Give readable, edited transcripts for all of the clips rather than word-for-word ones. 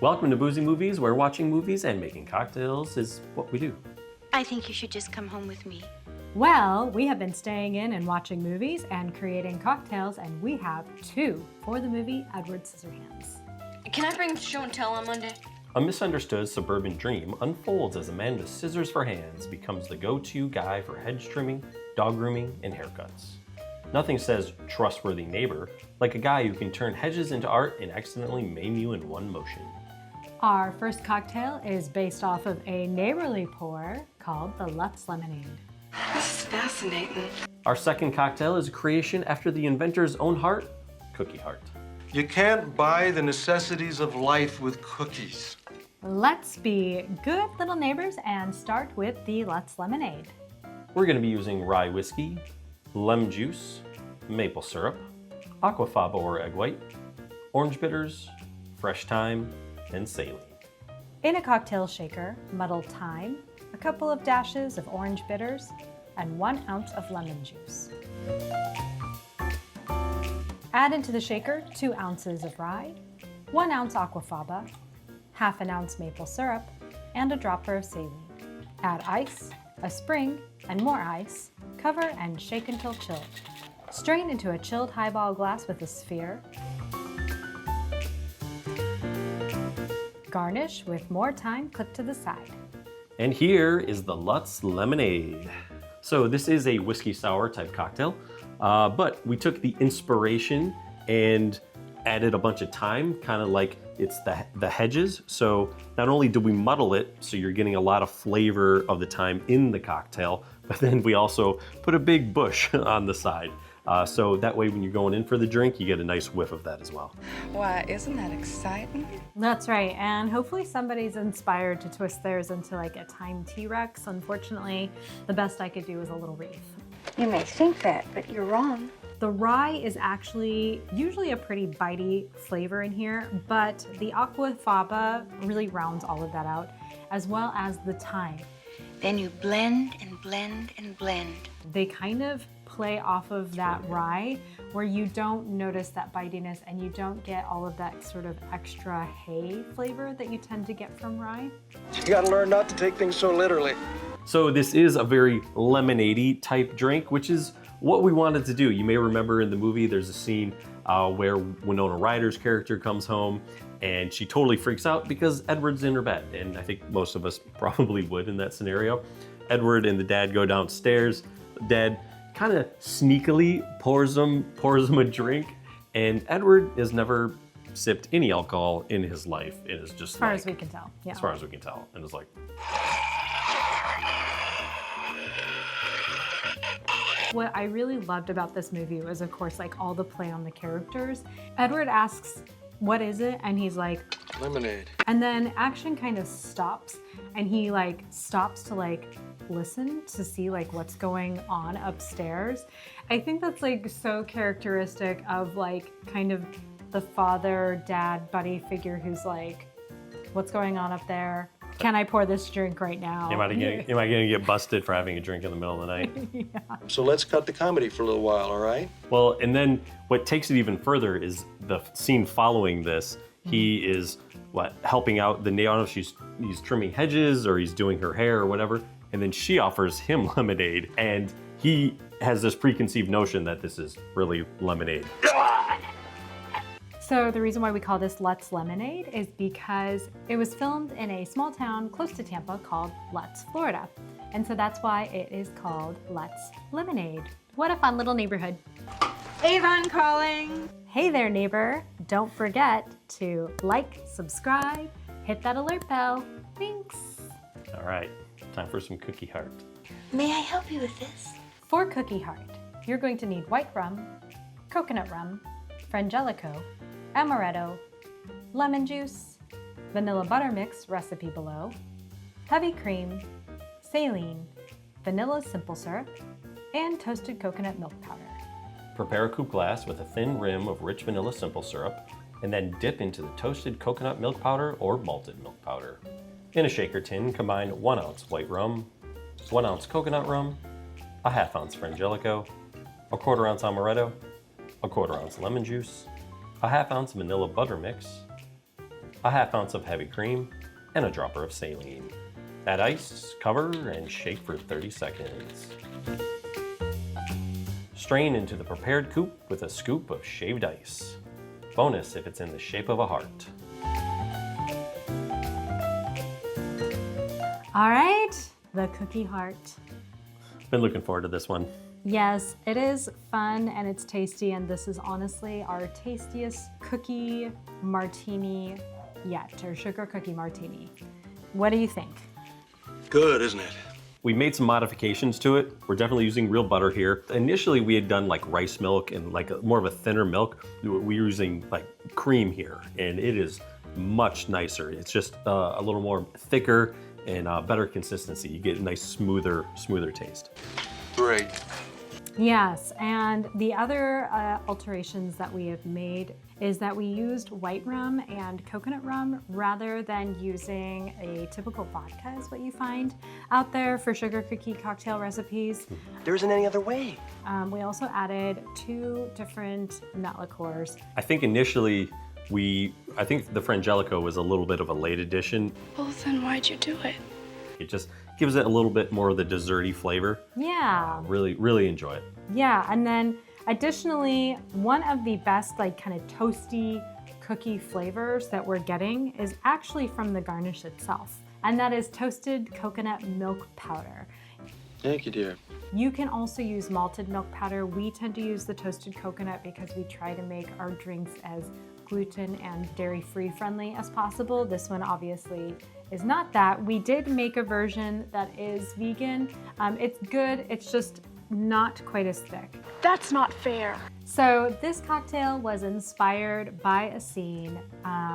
Welcome to Boozy Movies, where watching movies and making cocktails is what we do. I think you should just come home with me. Well, we have been staying in and watching movies and creating cocktails, and we have two for the movie Edward Scissorhands. Can I bring show and tell on Monday? A misunderstood suburban dream unfolds as a man with scissors for hands becomes the go-to guy for hedge trimming, dog grooming, and haircuts. Nothing says trustworthy neighbor like a guy who can turn hedges into art and accidentally maim you in one motion. Our first cocktail is based off of a neighborly pour called the Lutz Lemonade. This is fascinating. Our second cocktail is a creation after the inventor's own heart, Cookie Heart. You can't buy the necessities of life with cookies. Let's be good little neighbors and start with the Lutz Lemonade. We're going to be using rye whiskey, lemon juice, maple syrup, Aquafaba or egg white, orange bitters, fresh thyme, and saline. In a cocktail shaker, muddle thyme, a couple of dashes of orange bitters, and 1 ounce of lemon juice. Add into the shaker 2 ounces of rye, 1 ounce aquafaba, half an ounce maple syrup, and a dropper of saline. Add ice, a sprig, and more ice. Cover and shake until chilled. Strain into a chilled highball glass with a sphere. Garnish with more thyme clipped to the side. And here is the Lutz Lemonade. So this is a whiskey sour type cocktail, but we took the inspiration and added a bunch of thyme, kind of like it's the hedges. So not only did we muddle it, so you're getting a lot of flavor of the thyme in the cocktail, but then we also put a big bush on the side. So that way when you're going in for the drink, you get a nice whiff of that as well. Why, isn't that exciting? That's right, and hopefully somebody's inspired to twist theirs into like a thyme T-Rex. Unfortunately, the best I could do is a little wreath. You may think that, but you're wrong. The rye is actually usually a pretty bitey flavor in here, but the aquafaba really rounds all of that out, as well as the thyme. Then you blend and blend and blend. They kind of play off of that rye where you don't notice that bitiness and you don't get all of that sort of extra hay flavor that you tend to get from rye. You gotta learn not to take things so literally. So this is a very lemonade-y type drink, which is what we wanted to do. You may remember in the movie, there's a scene where Winona Ryder's character comes home and she totally freaks out because Edward's in her bed. And I think most of us probably would in that scenario. Edward and the dad go downstairs. Dad kind of sneakily pours him a drink. And Edward has never sipped any alcohol in his life. It is just as far as we can tell. Yeah. As far as we can tell. And it's like, what I really loved about this movie was, of course, like all the play on the characters. Edward asks, "What is it?" And he's like, Lemonade. and then action kind of stops and he like stops to like listen to see like what's going on upstairs. I think that's like so characteristic of like kind of the father dad buddy figure who's like, what's going on up there? Can I pour this drink right now? am I gonna get busted for having a drink in the middle of the night? Yeah. So let's cut the comedy for a little while, all right? Well, and then what takes it even further is the scene following this. He is helping out the neighbor. I don't know if he's trimming hedges or he's doing her hair or whatever. And then she offers him lemonade, and he has this preconceived notion that this is really lemonade. So the reason why we call this Lutz Lemonade is because it was filmed in a small town close to Tampa called Lutz, Florida. And so that's why it is called Lutz Lemonade. What a fun little neighborhood. Avon calling. Hey there, neighbor. Don't forget to like, subscribe, hit that alert bell. Thanks. All right, time for some Cookie Heart. May I help you with this? For Cookie Heart, you're going to need white rum, coconut rum, Frangelico, amaretto, lemon juice, vanilla butter mix recipe below, heavy cream, saline, vanilla simple syrup, and toasted coconut milk powder. Prepare a coupe glass with a thin rim of rich vanilla simple syrup, and then dip into the toasted coconut milk powder or malted milk powder. In a shaker tin, combine 1 ounce white rum, 1 ounce coconut rum, a half ounce Frangelico, a 1/4 ounce amaretto, a 1/4 ounce lemon juice, a half ounce vanilla butter mix, a half ounce of heavy cream, and a dropper of saline. Add ice, cover, and shake for 30 seconds. Strain into the prepared coupe with a scoop of shaved ice. Bonus if it's in the shape of a heart. All right, the cookie heart. Been looking forward to this one. Yes, it is fun and it's tasty, and this is honestly our tastiest cookie martini yet, or sugar cookie martini. What do you think? Good, isn't it? We made some modifications to it. We're definitely using real butter here. Initially, we had done like rice milk and like more of a thinner milk. We were using like cream here, and it is much nicer. It's just a little more thicker and better consistency. You get a nice smoother taste. Great. Yes, and the other alterations that we have made is that we used white rum and coconut rum rather than using a typical vodka is what you find out there for sugar cookie cocktail recipes. There isn't any other way. We also added 2 different nut liqueurs. I think initially I think the Frangelico was a little bit of a late addition. Well, then why'd you do it? It just gives it a little bit more of the desserty flavor. Yeah. Really enjoy it. Yeah, and then additionally, one of the best like kind of toasty cookie flavors that we're getting is actually from the Garnish itself, and that is toasted coconut milk powder. Thank you, dear. You can also use malted milk powder. We tend to use the toasted coconut because we try to make our drinks as gluten and dairy-free friendly as possible. This one obviously is not that. We did make a version that is vegan. It's good, it's just not quite as thick. That's not fair. So this cocktail was inspired by a scene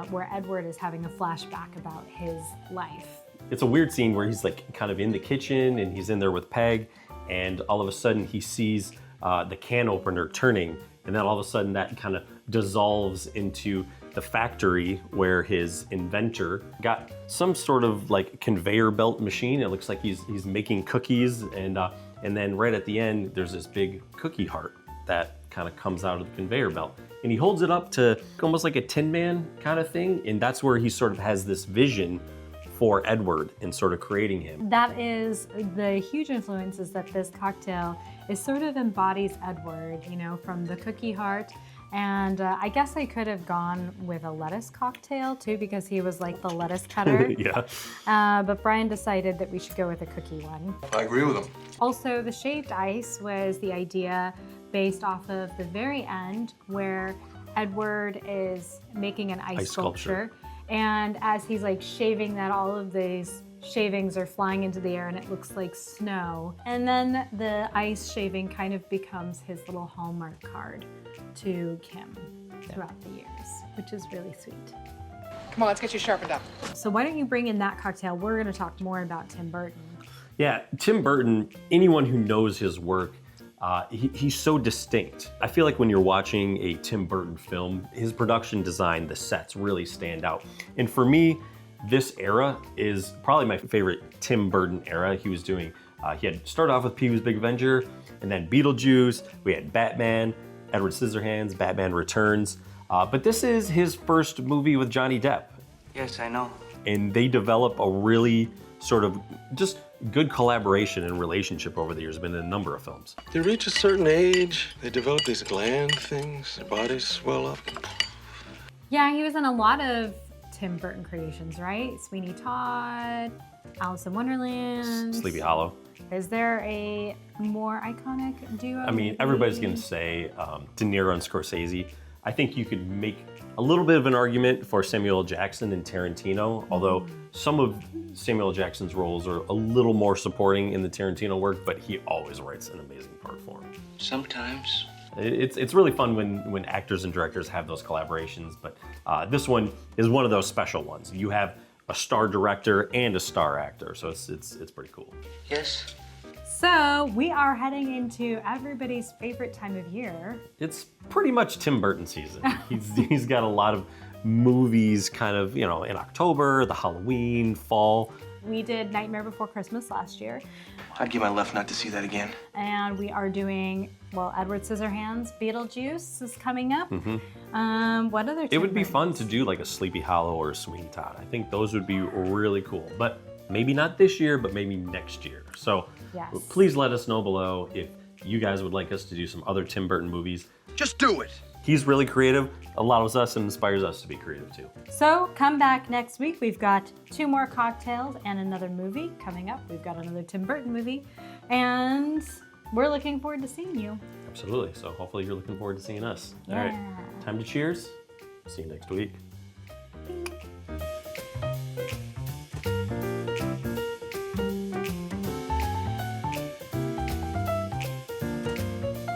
where Edward is having a flashback about his life. It's a weird scene where he's like kind of in the kitchen and he's in there with Peg, and all of a sudden he sees the can opener turning, and then all of a sudden that kind of dissolves into the factory where his inventor got some sort of like conveyor belt machine. It looks like he's making cookies, and then right at the end there's this big cookie heart that kind of comes out of the conveyor belt, and he holds it up to almost like a Tin Man kind of thing, and that's where he sort of has this vision for Edward and sort of creating him. That is the huge influence, is that this cocktail is sort of embodies Edward, you know, from the cookie heart. And I guess I could have gone with a lettuce cocktail too, because he was like the lettuce cutter. Yeah. But Brian decided that we should go with a cookie one. I agree with him. Also, the shaved ice was the idea based off of the very end where Edward is making an ice sculpture. And as he's like shaving that, all of these shavings are flying into the air and it looks like snow. And then the ice shaving kind of becomes his little Hallmark card to Kim throughout the years, which is really sweet. Come on, let's get you sharpened up. So why don't you bring in that cocktail? We're gonna talk more about Tim Burton. Yeah, Tim Burton, anyone who knows his work, he's so distinct. I feel like when you're watching a Tim Burton film, his production design, the sets really stand out. And for me, this era is probably my favorite Tim Burton era. He was doing, he had started off with Pee-wee's Big Adventure, and then Beetlejuice, we had Batman, Edward Scissorhands, Batman Returns. But this is his first movie with Johnny Depp. Yes, I know. And they develop a really sort of just good collaboration and relationship over the years. Been in a number of films. They reach a certain age, they develop these gland things, their bodies swell up. Yeah, he was in a lot of Tim Burton creations, right? Sweeney Todd, Alice in Wonderland. Sleepy Hollow. Is there a more iconic duo? I mean, everybody's gonna say De Niro and Scorsese. I think you could make a little bit of an argument for Samuel L. Jackson and Tarantino, although some of Samuel L. Jackson's roles are a little more supporting in the Tarantino work, but he always writes an amazing part for him. Sometimes. It's really fun when actors and directors have those collaborations, but this one is one of those special ones. You have a star director and a star actor, so it's pretty cool. Yes. So we are heading into everybody's favorite time of year. It's pretty much Tim Burton season. He's got a lot of movies kind of, you know, in October, the Halloween, fall We did Nightmare Before Christmas last year, I'd give my left nut to see that again. and we are doing, well, Edward Scissorhands Beetlejuice is coming up. What other It would be Tim fun to do like a Sleepy Hollow or a Sweeney Todd. I think those would be really cool, but maybe not this year, but maybe next year. So Yes. please let us know below if you guys would like us to do some other Tim Burton movies. Just do it. He's really creative, allows us and inspires us to be creative too. So come back next week. We've got 2 more cocktails and another movie coming up. We've got another Tim Burton movie, and we're looking forward to seeing you. Absolutely. So hopefully you're looking forward to seeing us. All right, time to cheers. See you next week.